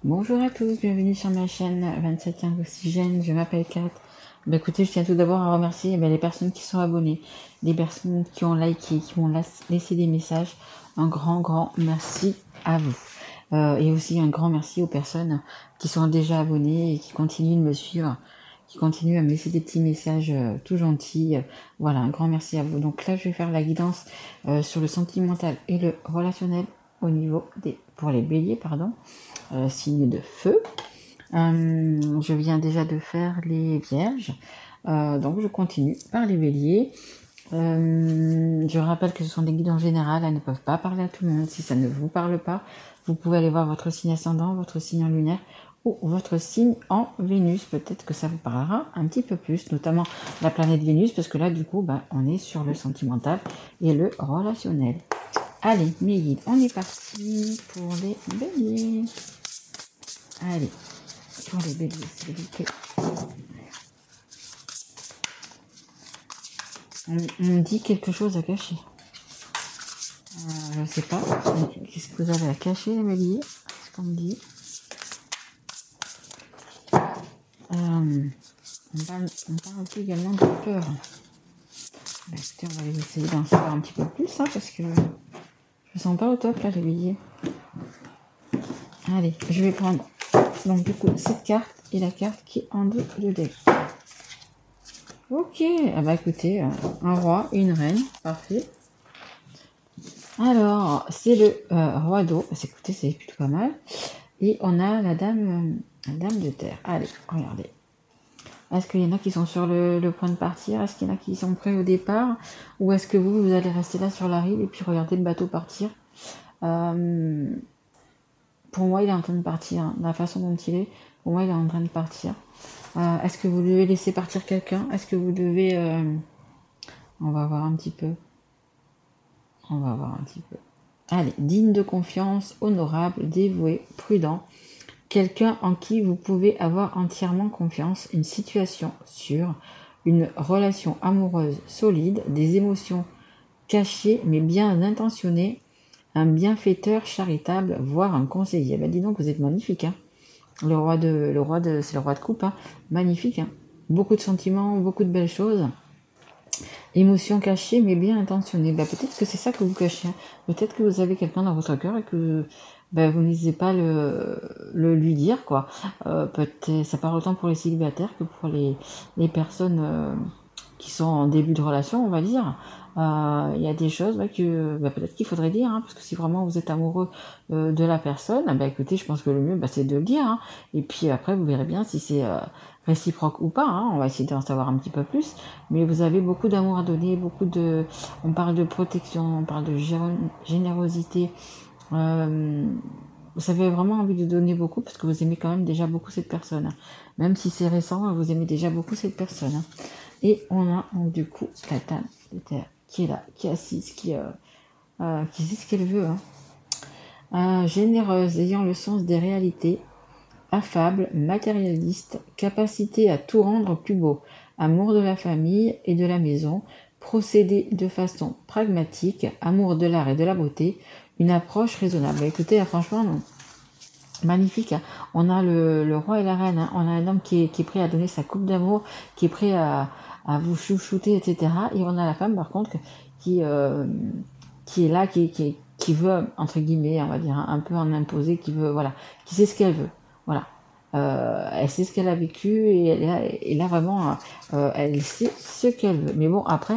Bonjour à tous, bienvenue sur ma chaîne 27 Oxygène, je m'appelle Kat. Écoutez, je tiens tout d'abord à remercier les personnes qui sont abonnées, les personnes qui ont liké, qui m'ont laissé des messages. Un grand merci à vous. Et aussi un grand merci aux personnes qui sont déjà abonnées et qui continuent de me suivre, qui continuent à me laisser des petits messages tout gentils. Voilà, un grand merci à vous. Donc là, je vais faire la guidance sur le sentimental et le relationnel au niveau pour les béliers, pardon. Signe de feu. Je viens déjà de faire les vierges, donc je continue par les béliers. Je rappelle que ce sont des guides en général, elles ne peuvent pas parler à tout le monde. Si ça ne vous parle pas, vous pouvez aller voir votre signe ascendant, votre signe en lunaire ou votre signe en Vénus. Peut-être que ça vous parlera un petit peu plus, notamment la planète Vénus, parce que là du coup on est sur le sentimental et le relationnel. Allez mes guides, on est parti pour les béliers. Allez, pour les béliers, s'il vous plaît. On dit quelque chose à cacher. Je ne sais pas. Qu'est-ce que vous avez à cacher, les béliers? C'est ce qu'on me dit. On parle aussi également de peur. Écoutez, on va essayer d'en savoir un petit peu plus, hein, parce que je me sens pas au top, là, les béliers. Allez, je vais prendre donc du coup cette carte et la carte qui est en dos de deck. Ok, écoutez, un roi et une reine, parfait. Alors, c'est le roi d'eau, écoutez, c'est plutôt pas mal. Et on a la dame de terre. Allez, regardez. Est-ce qu'il y en a qui sont sur le point de partir? Est-ce qu'il y en a qui sont prêts au départ? Ou est-ce que vous allez rester là sur la rive et puis regarder le bateau partir? Pour moi, il est en train de partir. La façon dont il est, pour moi, il est en train de partir. Est-ce que vous devez laisser partir quelqu'un? Est-ce que vous devez... On va voir un petit peu. Allez, digne de confiance, honorable, dévoué, prudent. Quelqu'un en qui vous pouvez avoir entièrement confiance. Une situation sûre. Une relation amoureuse solide. Des émotions cachées mais bien intentionnées. Un bienfaiteur charitable, voire un conseiller. Dis donc, vous êtes magnifique, hein. C'est le roi de coupe, hein. Magnifique, hein. Beaucoup de sentiments, beaucoup de belles choses. Émotions cachées mais bien intentionnées. Peut-être que c'est ça que vous cachez. Peut-être que vous avez quelqu'un dans votre cœur et que vous n'osez pas le lui dire, quoi. Peut-être ça part autant pour les célibataires que pour les personnes qui sont en début de relation, on va dire. Il y a des choses que peut-être qu'il faudrait dire, hein, parce que si vraiment vous êtes amoureux de la personne, écoutez, je pense que le mieux c'est de le dire, hein. Et puis après vous verrez bien si c'est réciproque ou pas, hein. On va essayer d'en savoir un petit peu plus, mais vous avez beaucoup d'amour à donner, on parle de protection, on parle de générosité. Vous avez vraiment envie de donner beaucoup parce que vous aimez quand même déjà beaucoup cette personne, hein. Même si c'est récent, vous aimez déjà beaucoup cette personne, hein. Et on a du coup la dame de terre qui est là, qui est assise, qui sait ce qu'elle veut, hein. Généreuse, ayant le sens des réalités, affable, matérialiste, capacité à tout rendre plus beau, amour de la famille et de la maison, procéder de façon pragmatique, amour de l'art et de la beauté, une approche raisonnable. Écoutez, franchement, non. Magnifique, hein. On a le roi et la reine, hein. On a un homme qui est prêt à donner sa coupe d'amour, qui est prêt à vous chouchouter, etc. Et on a la femme, par contre, qui est là, qui veut, entre guillemets, on va dire, un peu en imposer, qui veut, voilà, qui sait ce qu'elle veut. Voilà. Elle sait ce qu'elle a vécu et là vraiment, elle sait ce qu'elle veut. Mais bon, après,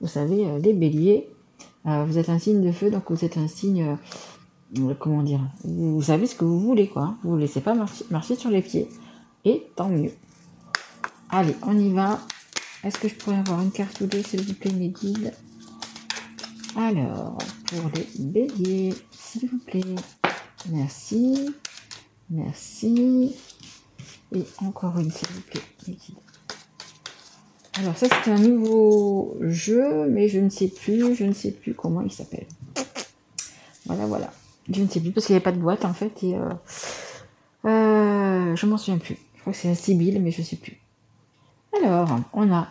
vous savez, les béliers, vous êtes un signe de feu, donc vous êtes un signe... comment dire, vous savez ce que vous voulez, quoi. Vous ne laissez pas marcher sur les pieds. Et tant mieux. Allez, on y va. Est-ce que je pourrais avoir une carte ou deux, s'il vous plaît, mes guides? Alors, pour les béliers, s'il vous plaît. Merci. Merci. Et encore une, s'il vous plaît, mes guides. Alors, ça, c'est un nouveau jeu, mais je ne sais plus comment il s'appelle. Voilà. Je ne sais plus, parce qu'il n'y avait pas de boîte, en fait, et je m'en souviens plus. Je crois que c'est la Sibylle, mais je ne sais plus. Alors, on a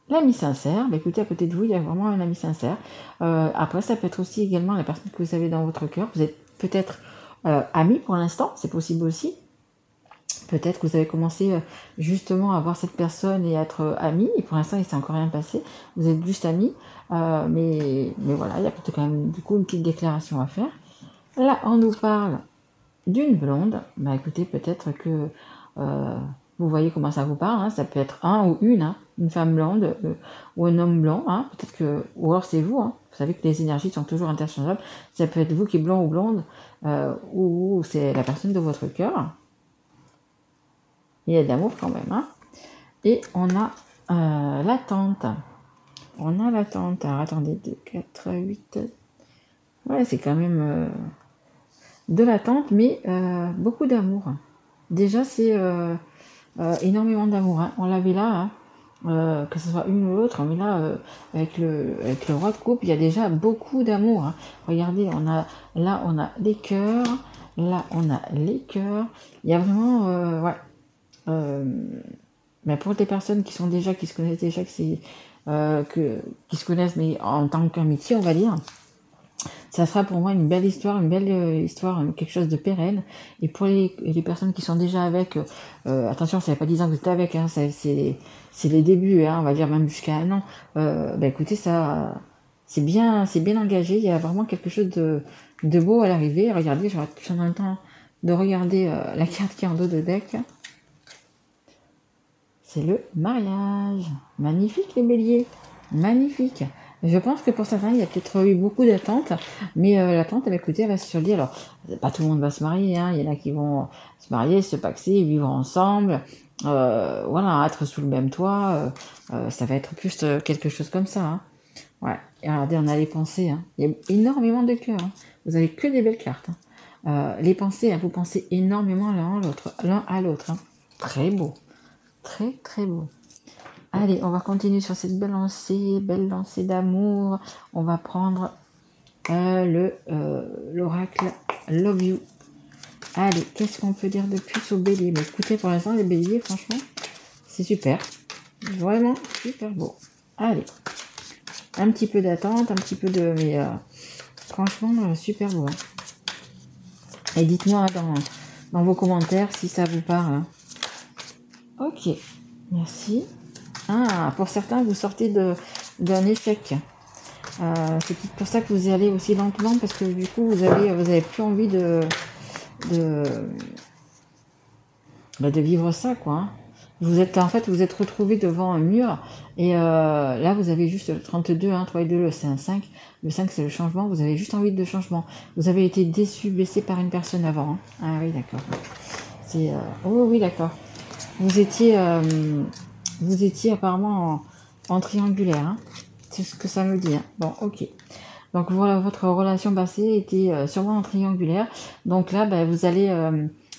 l'ami sincère. Écoutez, à côté de vous, il y a vraiment un ami sincère. Après, ça peut être aussi également la personne que vous avez dans votre cœur. Vous êtes peut-être amis pour l'instant, c'est possible aussi. Peut-être que vous avez commencé justement à voir cette personne et à être amis, et pour l'instant il s'est encore rien passé, vous êtes juste amis, mais voilà, il y a peut-être quand même du coup une petite déclaration à faire. Là, on nous parle d'une blonde, bah écoutez, peut-être que vous voyez comment ça vous parle, hein. Ça peut être un ou une femme blonde ou un homme blond, hein. Peut-être que, ou alors c'est vous, hein. Vous savez que les énergies sont toujours interchangeables, ça peut être vous qui est blond ou blonde, ou c'est la personne de votre cœur. Il y a de l'amour quand même, hein. Et on a l'attente. On a l'attente. Alors attendez, 2, 4, 8. Ouais, c'est quand même de l'attente, mais beaucoup d'amour. Déjà, c'est énormément d'amour, hein. On l'avait là, hein, que ce soit une ou l'autre, mais là, avec le roi de coupe, il y a déjà beaucoup d'amour, hein. Regardez, là, on a les cœurs. Là, on a les cœurs. Il y a vraiment, ouais. Mais pour des personnes qui se connaissent déjà, qui se connaissent, mais en tant qu'amitié, on va dire, ça sera pour moi une belle histoire, quelque chose de pérenne. Et pour les personnes qui sont déjà avec, attention, ça ne veut pas 10 ans que vous êtes avec, hein, c'est les débuts, hein, on va dire même jusqu'à un an. Bah écoutez, ça, c'est bien engagé. Il y a vraiment quelque chose de beau à l'arrivée. Regardez, j'aurai tout le temps de regarder la carte qui est en dos de deck. C'est le mariage. Magnifique les béliers. Magnifique. Je pense que pour certains, il y a peut-être eu beaucoup d'attentes, mais l'attente, écoutez, elle va se surdir. Alors, pas tout le monde va se marier, hein. Il y en a qui vont se marier, se paxer, vivre ensemble, voilà, être sous le même toit. Ça va être plus quelque chose comme ça, hein. Ouais. Et regardez, on a les pensées, hein. Il y a énormément de cœurs, hein. Vous avez que des belles cartes, hein. Les pensées, hein, vous pensez énormément l'un à l'autre, hein. Très beau. Très très beau. Allez, on va continuer sur cette belle lancée d'amour. On va prendre l'oracle Love You. Allez, qu'est-ce qu'on peut dire de plus au bélier? Mais écoutez, pour l'instant, les béliers, franchement, c'est super. Vraiment super beau. Allez, un petit peu d'attente, un petit peu de... Mais franchement, super beau, hein. Et dites-moi dans vos commentaires si ça vous parle, hein. Ok, merci. Ah, pour certains, vous sortez d'un échec. C'est pour ça que vous y allez aussi lentement, parce que du coup, vous avez plus envie de vivre ça, quoi, hein. Vous êtes retrouvé devant un mur, et là, vous avez juste le 32, hein, 3 et 2, c'est un 5. Le 5, c'est le changement. Vous avez juste envie de changement. Vous avez été déçu, blessé par une personne avant, hein. Ah oui, d'accord. Oh oui, d'accord. Vous étiez apparemment en triangulaire, hein. C'est ce que ça me dit, hein. Bon, ok. Donc voilà, votre relation passée était sûrement en triangulaire. Donc là, bah, vous allez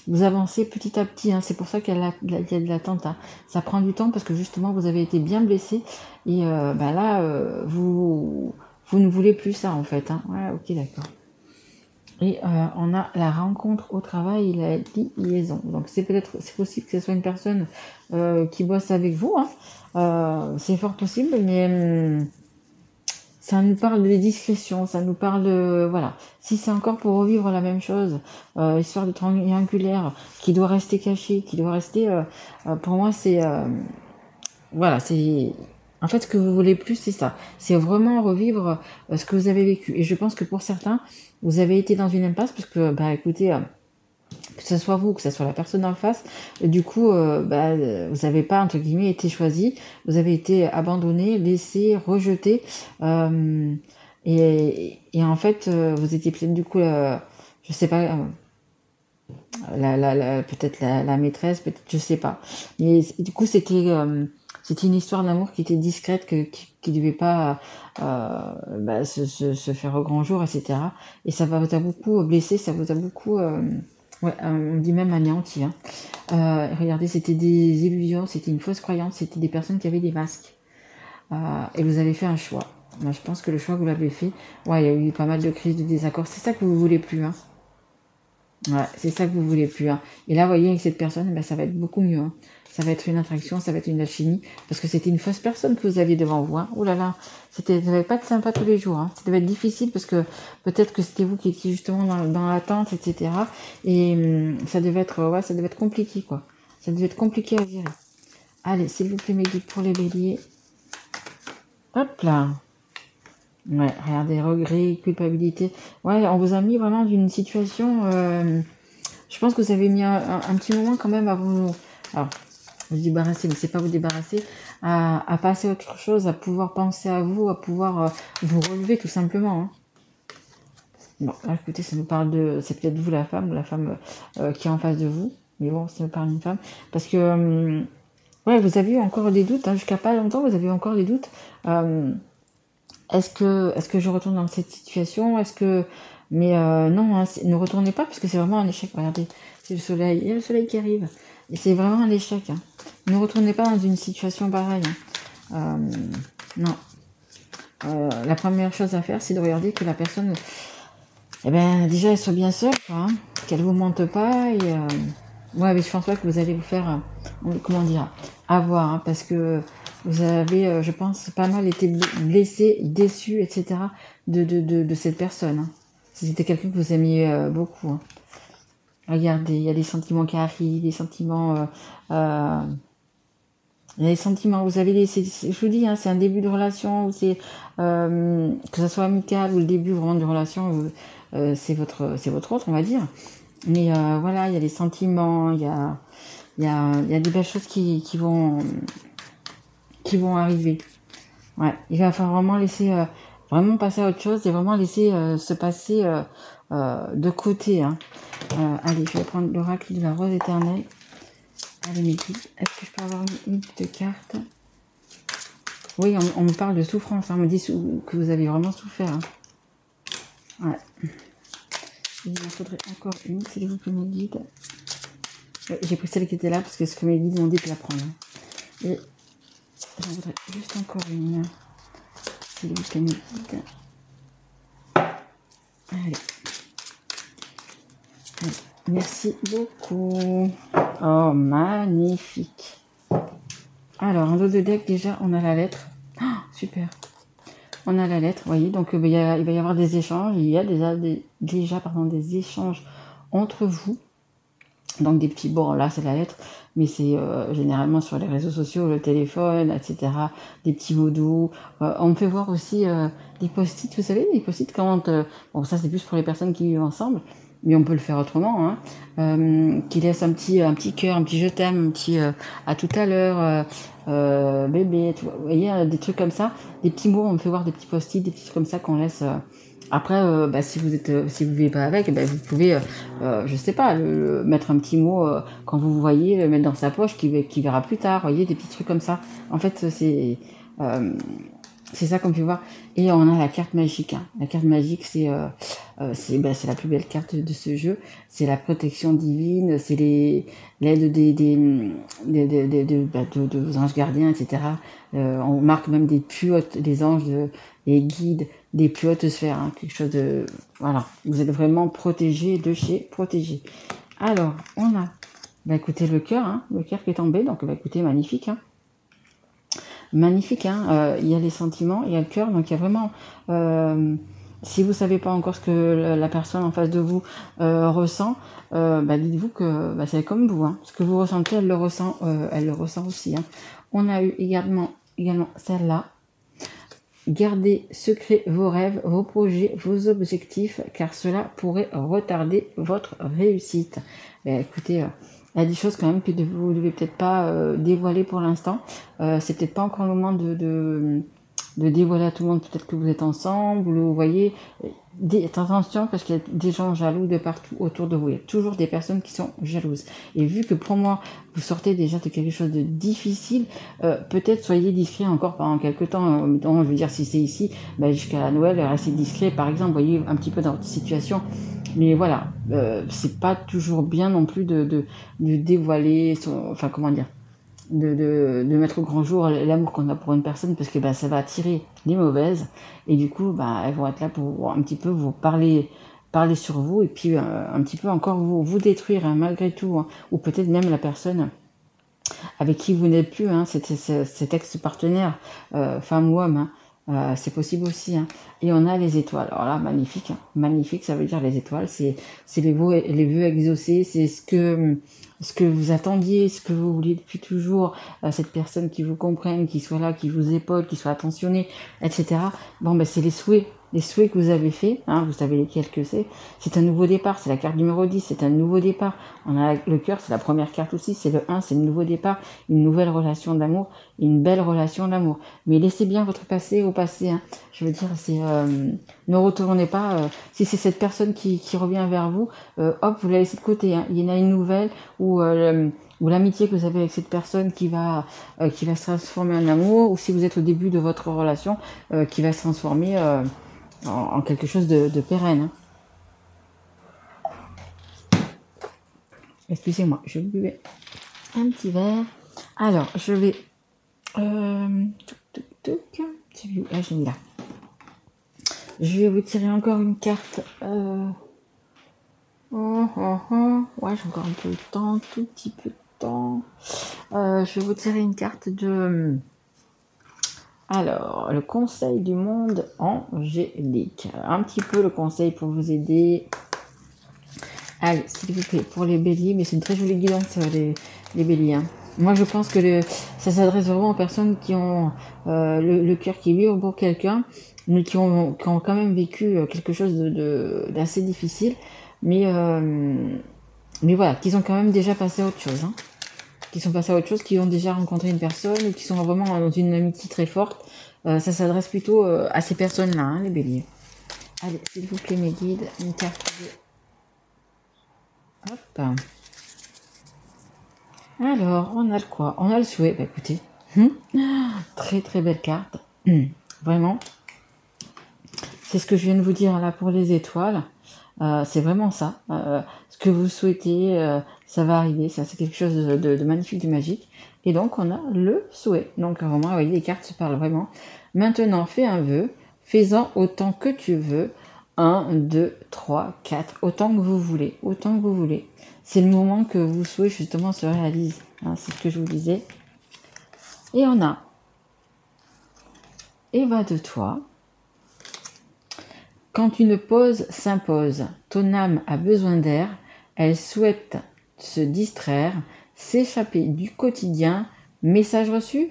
vous avancer petit à petit, hein. C'est pour ça qu'il y a de l'attente, hein. Ça prend du temps parce que justement, vous avez été bien blessé. Et bah, là, vous ne voulez plus ça, en fait, hein. Ouais, ok, d'accord. Et on a la rencontre au travail et la liaison. Donc c'est possible que ce soit une personne qui bosse avec vous, hein. C'est fort possible, mais ça nous parle de discrétion, ça nous parle de... Voilà. Si c'est encore pour revivre la même chose, histoire de triangulaire, qui doit rester caché, qui doit rester... pour moi, c'est... voilà, c'est... En fait, ce que vous voulez plus, c'est ça. C'est vraiment revivre ce que vous avez vécu. Et je pense que pour certains, vous avez été dans une impasse, parce que, bah, écoutez, que ce soit vous, que ce soit la personne en face, du coup, bah, vous n'avez pas, entre guillemets, été choisi. Vous avez été abandonné, laissé, rejeté. Et en fait, vous étiez peut-être, du coup, je sais pas... peut-être la maîtresse, peut-être, je sais pas. Mais du coup, c'était une histoire d'amour qui était discrète, qui devait pas bah, se faire au grand jour, etc. Et ça vous a beaucoup blessé, ça vous a beaucoup, ouais, on dit même anéanti, hein. Regardez, c'était des illusions, c'était une fausse croyance, c'était des personnes qui avaient des masques. Et vous avez fait un choix. Moi, je pense que le choix que vous l'avez fait, ouais, il y a eu pas mal de crises, de désaccords. C'est ça que vous voulez plus, hein. Ouais, c'est ça que vous voulez plus. Hein. Et là, vous voyez, avec cette personne, ben, ça va être beaucoup mieux. Hein. Ça va être une attraction, ça va être une alchimie, parce que c'était une fausse personne que vous aviez devant vous. Hein. Oh là là, ça devait pas être sympa tous les jours. Hein. Ça devait être difficile, parce que peut-être que c'était vous qui étiez justement dans l'attente, etc. Et ça devait être, ouais, ça devait être compliqué, quoi. Ça devait être compliqué à gérer. Allez, s'il vous plaît, mes guides pour les béliers. Hop là. Ouais, regardez, regrets, culpabilité. Ouais, on vous a mis vraiment d'une situation... je pense que vous avez mis un petit moment quand même à vous... Alors, vous débarrasser, mais c'est pas vous débarrasser, à passer à autre chose, à pouvoir penser à vous, à pouvoir vous relever tout simplement. Hein. Bon, là, écoutez, ça nous parle de... C'est peut-être vous la femme qui est en face de vous. Mais bon, ça nous parle d'une femme. Parce que... ouais, vous avez eu encore des doutes. Hein, jusqu'à pas longtemps, vous avez eu encore des doutes. Est-ce que je retourne dans cette situation? Est-ce que... Mais non, hein, ne retournez pas parce que c'est vraiment un échec. Regardez, c'est le soleil. Il y a le soleil qui arrive. Et c'est vraiment un échec. Hein. Ne retournez pas dans une situation pareille. Hein. Non. La première chose à faire, c'est de regarder que la personne... Eh ben, déjà, elle soit bien seule, quoi, hein, qu'elle vous mente pas. Et ouais, mais je pense pas que vous allez vous faire... comment dire? Avoir. Hein, parce que... Vous avez, je pense, pas mal été blessé, déçu, etc. de cette personne. Hein. Si c'était quelqu'un que vous aimiez beaucoup. Hein. Regardez, il y a des sentiments qui arrivent, des sentiments... il y a des sentiments, vous avez les... je vous dis, hein, c'est un début de relation, c'est que ce soit amical ou le début vraiment de relation, c'est votre autre, on va dire. Mais voilà, il y a des sentiments, il y a des belles choses qui vont arriver. Ouais, il va falloir vraiment laisser, vraiment passer à autre chose et vraiment laisser se passer de côté. Hein. Allez, je vais prendre l'oracle de la rose éternelle. Allez, mes guides, est-ce que je peux avoir une petite carte? Oui, on me parle de souffrance. Hein, on me dit que vous avez vraiment souffert. Hein. Ouais. Il m'en faudrait encore une, s'il vous plaît, mes guides. J'ai pris celle qui était là parce que ce que mes guides m'ont dit de la prendre. Hein. Et j'en voudrais juste encore une. S'il vous plaît, mes guides. Allez. Allez. Merci beaucoup. Oh, magnifique. Alors, un dos de deck, déjà, on a la lettre. Oh, super. On a la lettre, vous voyez. Donc, il va y avoir des échanges. Il y a déjà des échanges entre vous. Donc, des petits... Bon, là, c'est la lettre. Mais c'est généralement sur les réseaux sociaux, le téléphone, etc. Des petits mots doux. On peut voir aussi des post-it. Vous savez, des post-it quand... bon, ça, c'est plus pour les personnes qui vivent ensemble. Mais on peut le faire autrement, hein, qui laisse un petit cœur, un petit je t'aime, un petit à tout à l'heure, bébé, vous voyez, des trucs comme ça, des petits mots, on peut voir des petits post-it, des petits trucs comme ça qu'on laisse. Après, si vous vivez pas avec, vous pouvez, je sais pas, mettre un petit mot quand vous voyez, le mettre dans sa poche, qui verra plus tard, vous voyez, des petits trucs comme ça. En fait, c'est ça qu'on peut voir. Et on a la carte magique. Hein. La carte magique, c'est la plus belle carte de ce jeu. C'est la protection divine, c'est l'aide de vos anges gardiens, etc. On marque même des plus hautes, des anges, des guides, des plus hautes sphères. Hein. Quelque chose de... Voilà. Vous êtes vraiment protégé de chez protégé. Alors, on a... écoutez, le cœur, hein, le cœur qui est tombé. Donc, écoutez, magnifique, hein. Magnifique, hein. Il y a les sentiments, il y a le cœur, donc il y a vraiment... si vous savez pas encore ce que la personne en face de vous ressent, dites-vous que c'est comme vous. Hein. Ce que vous ressentez, elle le ressent aussi. Hein. On a eu également celle-là. Gardez secret vos rêves, vos projets, vos objectifs, car cela pourrait retarder votre réussite. Écoutez... il y a des choses quand même que vous ne devez peut-être pas dévoiler pour l'instant. C'est peut-être pas encore le moment de dévoiler à tout le monde. Peut-être que vous êtes ensemble, vous voyez. Attention parce qu'il y a des gens jaloux de partout autour de vous. Il y a toujours des personnes qui sont jalouses. Et vu que pour moi, vous sortez déjà de quelque chose de difficile, peut-être soyez discret encore pendant quelques temps. Je veux dire, si c'est ici, jusqu'à la Noël, restez discret. Par exemple, voyez un petit peu dans votre situation. Mais voilà, c'est pas toujours bien non plus de dévoiler de mettre au grand jour l'amour qu'on a pour une personne parce que ça va attirer les mauvaises et du coup elles vont être là pour un petit peu vous parler parler sur vous et puis un petit peu encore vous détruire hein, malgré tout, hein, ou peut-être même la personne avec qui vous n'êtes plus, hein, cet ex-partenaire, femme ou homme, hein, c'est possible aussi. Hein. Et on a les étoiles. Alors là, magnifique. Hein. Magnifique, ça veut dire les étoiles. C'est les vœux exaucés. C'est ce que vous attendiez, ce que vous vouliez depuis toujours. Cette personne qui vous comprenne, qui soit là, qui vous épaule, qui soit attentionnée, etc. Bon, ben c'est les souhaits. Les souhaits que vous avez faits, hein, vous savez lesquels que c'est. C'est un nouveau départ, c'est la carte numéro 10, c'est un nouveau départ. On a le cœur, c'est la première carte aussi, c'est le 1, c'est le nouveau départ, une nouvelle relation d'amour, une belle relation d'amour. Mais laissez bien votre passé au passé. Hein. Je veux dire, c'est ne retournez pas. Si c'est cette personne qui revient vers vous, hop, vous la laissez de côté. Hein. Il y en a une nouvelle ou l'amitié que vous avez avec cette personne qui va se transformer en amour, ou si vous êtes au début de votre relation, qui va se transformer en quelque chose de pérenne. Hein. Excusez-moi, je buvais un petit verre. Alors, je vais... j'ai mis là. Je vais vous tirer encore une carte. Ouais, j'ai encore un peu de temps, tout petit peu de temps. Je vais vous tirer une carte de... Alors, le conseil du monde angélique. Un petit peu le conseil pour vous aider. Allez, s'il vous plaît, pour les béliers, mais c'est une très jolie guidance, les béliers. Hein. Moi, je pense que ça s'adresse vraiment aux personnes qui ont le cœur qui vibre pour quelqu'un, mais qui ont quand même vécu quelque chose d'assez difficile, mais voilà, qu'ils ont quand même déjà passé à autre chose. Hein. Qui sont passés à autre chose, qui ont déjà rencontré une personne, ou qui sont vraiment dans une amitié très forte. Ça s'adresse plutôt à ces personnes-là, hein, les béliers. Allez, s'il vous plaît, mes guides, une carte de... Hop. Alors, on a le quoi? On a le souhait. Bah écoutez, très très belle carte. Vraiment. C'est ce que je viens de vous dire là pour les étoiles. C'est vraiment ça. Ce que vous souhaitez, ça va arriver. Ça, c'est quelque chose de magnifique, de magique. Et donc, on a le souhait. Donc, vraiment, vous voyez, les cartes se parlent vraiment. Maintenant, fais un vœu. Fais-en autant que tu veux. 1, 2, 3, 4. Autant que vous voulez. Autant que vous voulez. C'est le moment que vos souhaits, justement, se réalisent. Hein, c'est ce que je vous disais. Et on a Eva de toi. Quand une pause s'impose, ton âme a besoin d'air, elle souhaite se distraire, s'échapper du quotidien. Message reçu?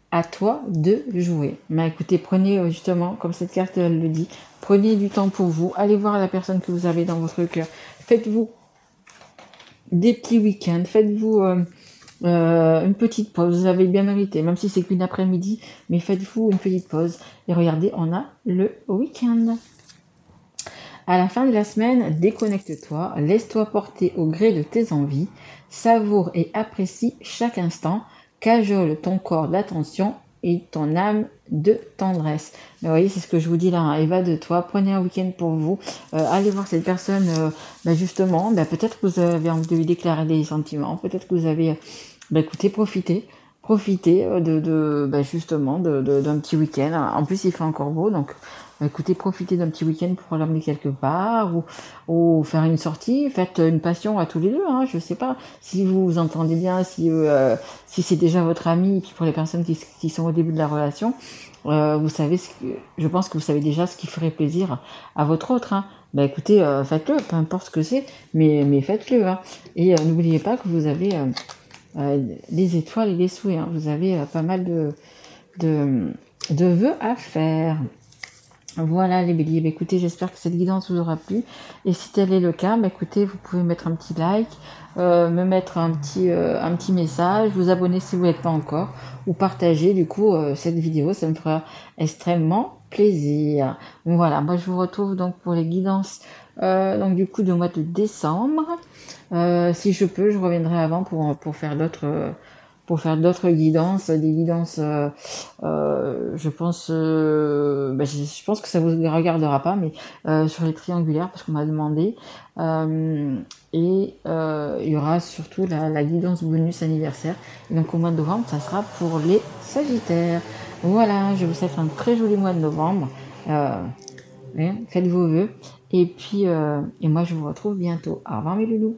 À toi de jouer. Mais écoutez, prenez justement, comme cette carte elle le dit, prenez du temps pour vous, allez voir la personne que vous avez dans votre cœur. Faites-vous des petits week-ends, faites-vous une petite pause, vous avez bien mérité, même si c'est qu'une après-midi, mais faites-vous une petite pause. Et regardez, on a le week-end. À la fin de la semaine, déconnecte-toi, laisse-toi porter au gré de tes envies, savoure et apprécie chaque instant, cajole ton corps d'attention et ton âme de tendresse. Mais vous voyez, c'est ce que je vous dis là, hein. Eva de toi, prenez un week-end pour vous, allez voir cette personne, justement, peut-être que vous avez envie de lui déclarer des sentiments, peut-être que vous avez, écoutez, profitez justement d'un petit week-end. En plus, il fait encore beau, donc écoutez, profitez d'un petit week-end pour l'emmener quelque part ou faire une sortie. Faites une passion à tous les deux. Hein, je sais pas si vous vous entendez bien, si c'est déjà votre ami. Et puis pour les personnes qui sont au début de la relation, vous savez je pense que vous savez déjà ce qui ferait plaisir à votre autre. Hein. Écoutez, faites-le, peu importe ce que c'est, mais faites-le. Hein. Et n'oubliez pas que vous avez les étoiles et les souhaits. Hein. Vous avez pas mal de vœux à faire. Voilà les béliers, écoutez, j'espère que cette guidance vous aura plu. Et si tel est le cas, écoutez, vous pouvez mettre un petit like, me mettre un petit message, vous abonner si vous n'êtes pas encore, ou partager du coup cette vidéo, ça me fera extrêmement plaisir. Voilà, moi je vous retrouve donc pour les guidances donc du coup du mois de décembre. Si je peux, je reviendrai avant pour faire d'autres guidances, des guidances, je pense que ça vous regardera pas, mais sur les triangulaires, parce qu'on m'a demandé, et il y aura surtout la guidance bonus anniversaire. Et donc au mois de novembre, ça sera pour les Sagittaires. Voilà, je vous souhaite un très joli mois de novembre. Faites vos vœux. Et puis, et moi, je vous retrouve bientôt. Au revoir mes loulous.